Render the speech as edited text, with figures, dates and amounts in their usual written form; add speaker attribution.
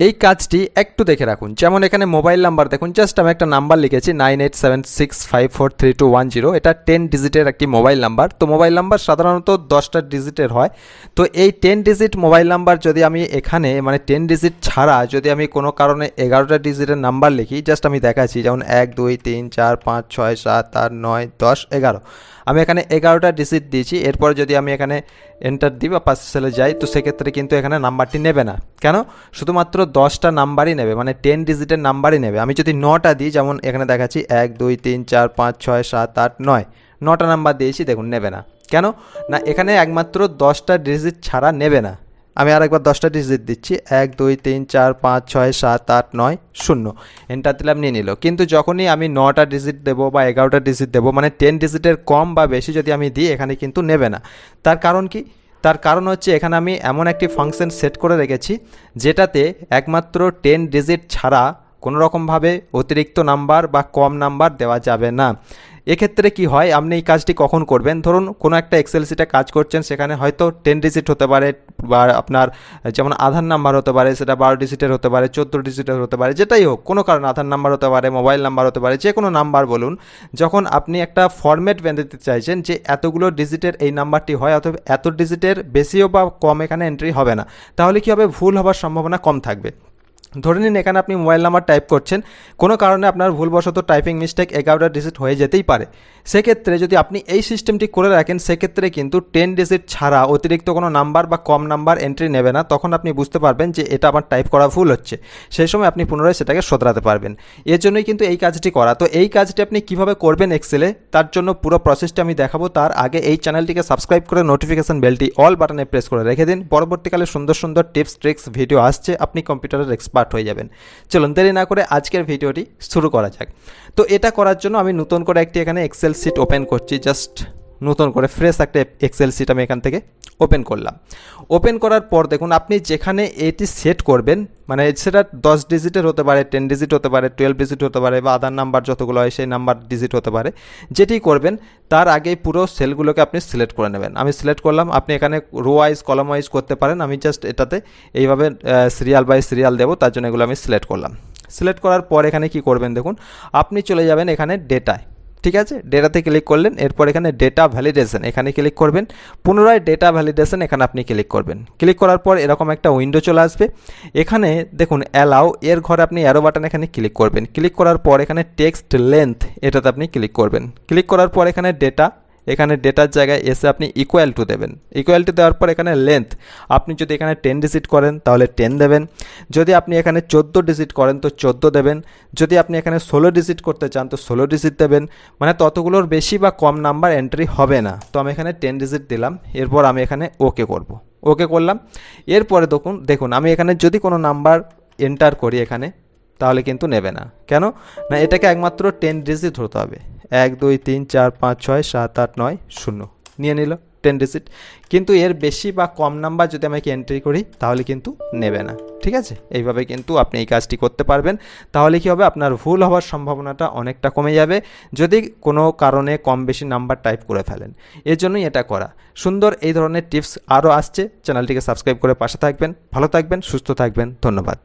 Speaker 1: এই কাজটি একটু দেখে রাখুন। যেমন এখানে মোবাইল নাম্বার দেখুন, জাস্ট আমি একটা নাম্বার লিখেছি 9876543210, এটা 10 ডিজিটের একটি মোবাইল নাম্বার। তো মোবাইল নাম্বার সাধারণত 10টা ডিজিটের হয়। তো এই 10 ডিজিট মোবাইল নাম্বার যদি আমি এখানে মানে 10 ডিজিট ছাড়া যদি আমি কোনো কারণে 11টা ডিজিটের নাম্বার লিখি, জাস্ট আমি দেখাচ্ছি, যেমন 1 2 3 4 5 6 7 8 9 10 11, আমি এখানে 11টা ডিজিট দিয়েছি। এরপর যদি আমি এখানে এন্টার দিই বা পাঁচ সেলে যাই, তো সেক্ষেত্রে কিন্তু এখানে নাম্বারটি নেবে না। কেন? শুধুমাত্র 10টা নাম্বারই নেবে, মানে 10 ডিজিটের নাম্বারই নেবে। আমি যদি 9টা দিই, যেমন এখানে দেখাচ্ছি 1 2 3 4 5 6 7 8 9, 9টা নাম্বার দিয়েছি, দেখুন নেবে না। কেন না? এখানে একমাত্র 10টা ডিজিট ছাড়া নেবে না। আমি আরেকবার 10টা ডিজিট দিচ্ছি, 1 2 3 4 5 6 7 8 9 0, এন্টার দিলাম, নিয়ে নিল। কিন্তু যখনই আমি 9টা ডিজিট দেবো বা 11টা ডিজিট দেবো, মানে 10 ডিজিটের কম বা বেশি যদি আমি দিই, এখানে কিন্তু নেবে না। তার কারণ কি? তার কারণ হচ্ছে এখানে আমি এমন একটি ফাংশন সেট করে রেখেছি যেটাতে একমাত্র 10 ডিজিট ছাড়া কোনো রকমভাবে অতিরিক্ত নাম্বার বা কম নাম্বার দেওয়া যাবে না। এক্ষেত্রে কি হয়, আপনি এই কাজটি কখন করবেন? ধরুন কোনো একটা এক্সেল শিটে কাজ করছেন, সেখানে হয়তো 10 ডিজিট হতে পারে, বা আপনার যেমন আধার নাম্বার হতে পারে, সেটা 12 ডিজিটের হতে পারে, 14 ডিজিটের হতে পারে, যেটাই হোক, কোনো কারণে আধার নাম্বার হতে পারে, মোবাইল নাম্বার হতে পারে, যে কোনো নাম্বার বলুন। যখন আপনি একটা ফরম্যাট বেঁধে দিতে চাইছেন যে এতগুলো ডিজিটের এই নাম্বারটি হয়, অথবা এত ডিজিটের বেশিও বা কম এখানে এন্ট্রি হবে না, তাহলে কি হবে? ভুল হওয়ার সম্ভাবনা কম থাকবে। ধরে নিন এখানে আপনি মোবাইল নাম্বার টাইপ করছেন, কোনো কারণে আপনার ভুলবশত টাইপিং মিস্টেক 11টা ডিজিট হয়ে যেতেই পারে। সেক্ষেত্রে যদি আপনি এই সিস্টেমটি করে রাখেন, সেক্ষেত্রে কিন্তু 10 ডিজিট ছাড়া অতিরিক্ত কোনো নাম্বার বা কম নাম্বার এন্ট্রি নেবে না। তখন আপনি বুঝতে পারবেন যে এটা আমার টাইপ করা ভুল হচ্ছে, সেই সময় আপনি পুনরায় সেটাকে শোধরাতে পারবেন। এর জন্যই কিন্তু এই কাজটি করা। তো এই কাজটি আপনি কিভাবে করবেন এক্সেলে, তার জন্য পুরো প্রসেসটা আমি দেখাবো। তার আগে এই চ্যানেলটিকে সাবস্ক্রাইব করে নোটিফিকেশন বেলটি অল বাটনে প্রেস করে রেখে দিন। পরবর্তীকালে সুন্দর সুন্দর টিপস ট্রিক্স ভিডিও আসছে, আপনি কম্পিউটারের এক্সপার্ট হয়ে যাবেন। চলুন দেরি না করে আজকের ভিডিওটি শুরু করা যাক। তো এটা করার জন্য আমি নতুন করে একটি এখানে এক্সেল শিট ওপেন করছি। জাস্ট নতুন করে ফ্রেশ একটা এক্সেল শিট আমি এখান থেকে ওপেন করলাম। ওপেন করার পর দেখুন, আপনি যেখানে এটি সেট করবেন, মানে সেটা 10 ডিজিটের হতে পারে, 10 ডিজিট হতে পারে, 12 ডিজিট হতে পারে, বা আধার নাম্বার যতগুলো হয় সেই নাম্বার ডিজিট হতে পারে, যেটি করবেন তার আগেই পুরো সেলগুলোকে আপনি সিলেক্ট করে নেবেন। আমি সিলেক্ট করলাম। আপনি এখানে রো ওয়াইজ কলাম ওয়াইজ করতে পারেন। আমি জাস্ট এটাতে এইভাবে সিরিয়াল বাই সিরিয়াল দেবো, তার জন্য এগুলো আমি সিলেক্ট করলাম। সিলেক্ট করার পর এখানে কি করবেন দেখুন, আপনি চলে যাবেন এখানে ডেটায়। ঠিক আছে, ডেটাতে ক্লিক করলেন। এরপর এখানে ডেটা ভ্যালিডেশন এখানে ক্লিক করবেন। পুনরায় ডেটা ভ্যালিডেশন এখানে আপনি ক্লিক করবেন। ক্লিক করার পর এরকম একটা উইন্ডো চলে আসবে। এখানে দেখুন অ্যালাউ, এর ঘরে আপনি অ্যারো বাটন এখানে ক্লিক করবেন। ক্লিক করার পর এখানে টেক্সট লেন্থ এটাতে আপনি ক্লিক করবেন। ক্লিক করার পর এখানে ডেটা, এখানে ডেটার জায়গায় এসে আপনি ইকুয়াল টু দেবেন। ইকুয়াল টু দেওয়ার পর এখানে লেন্থ, আপনি যদি এখানে 10 ডিজিট করেন তাহলে 10 দেবেন। যদি আপনি এখানে 14 ডিজিট করেন তো 14 দেবেন। যদি আপনি এখানে 16 ডিজিট করতে চান তো 16 ডিজিট দেবেন। মানে ততগুলোর বেশি বা কম নাম্বার এন্ট্রি হবে না। তো আমি এখানে 10 ডিজিট দিলাম। এরপর আমি এখানে ওকে করব। ওকে করলাম। এরপরে দেখুন আমি এখানে যদি কোনো নাম্বার এন্টার করি এখানে, তাহলে কিন্তু নেবে না। কেন না? এটাকে একমাত্র 10 ডিজিট হতে হবে। 1 2 3 4 5 6 7 8 9 0 নিয়ে নিল 10 ডিজিট। কিন্তু এর বেশি বা কম নাম্বার যদি আমি এন্ট্রি করি তাহলে কিন্তু নেবে না। ঠিক আছে, এইভাবে কিন্তু আপনি এই কাজটি করতে পারবেন। তাহলে কি হবে, আপনার ভুল হওয়ার সম্ভাবনাটা অনেকটা কমে যাবে যদি কোনো কারণে কম বেশি নাম্বার টাইপ করে ফেলেন। এর জন্যই এটা করা। সুন্দর এই ধরনের টিপস আরও আসছে। চ্যানেলটিকে সাবস্ক্রাইব করে পাশে থাকবেন। ভালো থাকবেন, সুস্থ থাকবেন। ধন্যবাদ।